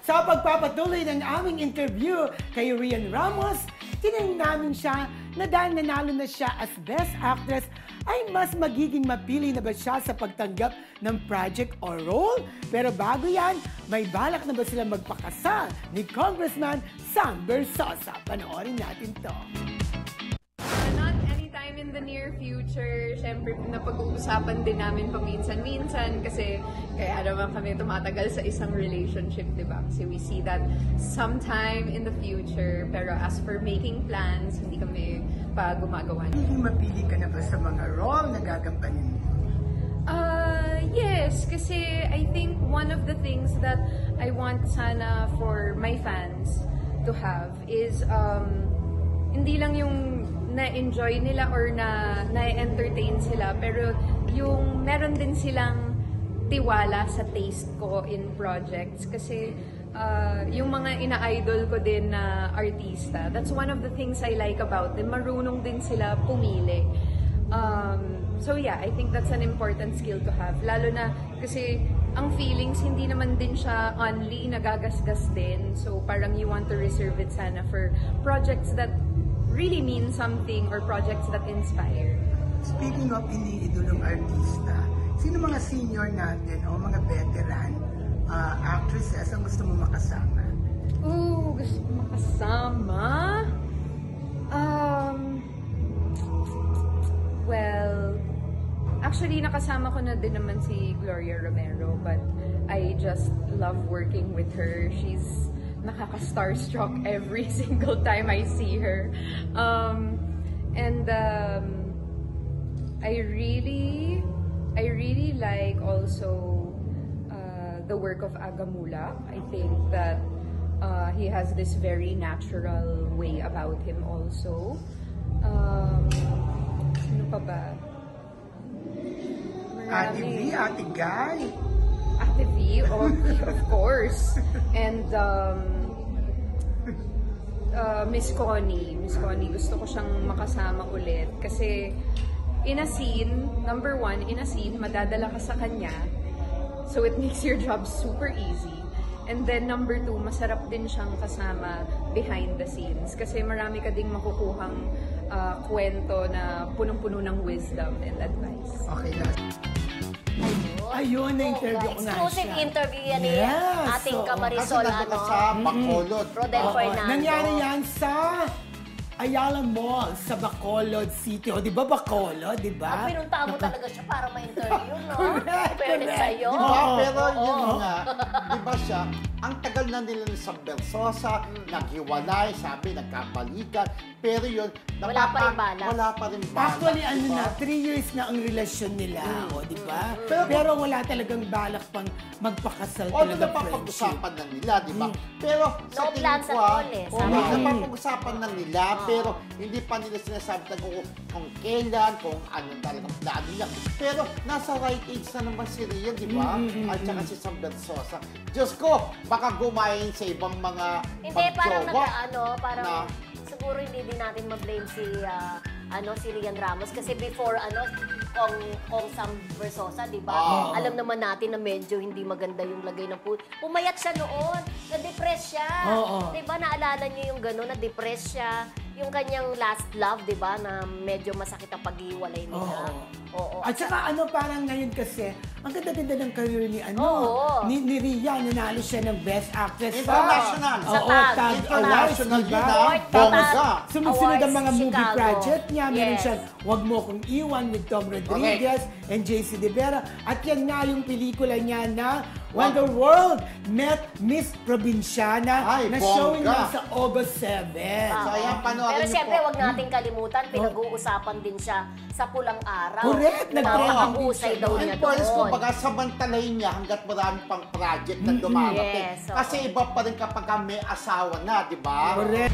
Sa pagpapatuloy ng aming interview kay Rian Ramos, tinanong namin siya na dahil nanalo na siya as Best Actress, ay mas magiging mapili na ba siya sa pagtanggap ng project or role? Pero bago yan, may balak na ba sila magpakasal ni Congressman Sam Bersosa? Panoorin natin to. Not anytime in the near future. Siyempre, napag-uusapan din namin paminsan-minsan kasi kaya naman kami tumatagal sa isang relationship, di ba? Kasi we see that sometime in the future. Pero as for making plans, hindi kami pa gumagawa. Hindi mapili ka na ba sa mga role na gagampanin mo? Yes, kasi I think one of the things that I want sana for my fans to have is hindi lang yung na-enjoy nila or na-entertain sila, pero yung meron din silang tiwala sa taste ko in projects. Kasi yung mga ina-idol ko din na artista, that's one of the things I like about them. Marunong din sila pumili. So yeah, I think that's an important skill to have. Lalo na kasi ang feelings, hindi naman din siya only nagagasgas din. So parang you want to reserve it sana for projects that really mean something or projects that inspire. Speaking of iniidolong artista, sino mga senior natin o mga veteran actresses ang gusto mo makasama? Gusto ko makasama? Well, actually nakasama ko na din naman si Gloria Romero, but I just love working with her. She's nakaka-starstruck every single time I see her. I really like also the work of Agamula. I think that he has this very natural way about him also. Sino pa ba? Ate V, Ate Guy. Ate V, of course. And Miss Connie. Miss Connie, gusto ko siyang makasama ulit. Kasi in a scene, number one, in a scene, madadala ka sa kanya. So it makes your job super easy. And then number two, masarap din siyang kasama behind the scenes. Kasi marami ka ding makukuhang kwento na punong-puno ng wisdom and advice. Okay, ayun, na-interview ko nga siya. Exclusive interview yan ating Kamarisol, sa Bacolod. Rodel Fernando. Nangyari yan sa Ayala Mall sa Bacolod City. O, di ba Bacolod, di ba? Pinunta mo talaga siya para ma-interview, no? Correct, Fairness correct. sa'yo. Pero yun nga, di ba siya, ang tagal na nila ni Sam Bersosa, naghiwalay, sabi, nagkabalikan, pero yun, Wala pa rin balak. Wala pa rin balak. Actually, ano diba? na, 3 years na ang relasyon nila, o, di ba? Pero wala talagang balak pang magpakasal Although talaga friendship. napapag-usapan na nila, di ba? Pero sa No tingin plans ko, at all, eh. Sabi. napapag-usapan na nila, pero hindi pa nila sinasabi kung kailan, kung ano talagang plano niya. Pero nasa right age na naman si Rian, di ba? At saka si Sam Bersosa. Diyos ko, baka gumayin sa ibang mga Hindi, parang pagjowa parang siguro hindi din natin ma-blame si Rian Ramos kasi before kung Sam Bersosa, di ba? Alam naman natin na medyo hindi maganda yung lagay ng puso. Pumayat siya noon, na-depress siya. Di ba? Naalala niyo yung gano'n, na-depress siya. Yung kanyang last love, di ba, na medyo masakit ang paghiwalay nila. Oo. At saka parang ngayon kasi, ang ganda-ganda ng career ni ni Rian, nanalo siya ng Best Actress International. Sa TAG. International diba? yun na, bongga. Sunod-sunod ang mga Awards, movie Chicago. project niya. Meron Yes. siyang Wag Mo Kong Iwan with Tom Rodriguez and JC De Vera. At yan nga yung pelikula niya na When the World Met Miss Provinciana na showing bongga. na sa August 7. So, ayan, panoorin Pero niyo siyempre, po. wag nating kalimutan, pinag-uusapan din siya sa Pulang Araw. Correct, Napakahusay daw niya And first ko, doon. baga samantalayin niya hanggat marami pang project na dumarating. Yes, oo. Kasi iba pa rin kapag may asawa na, di ba? Correct.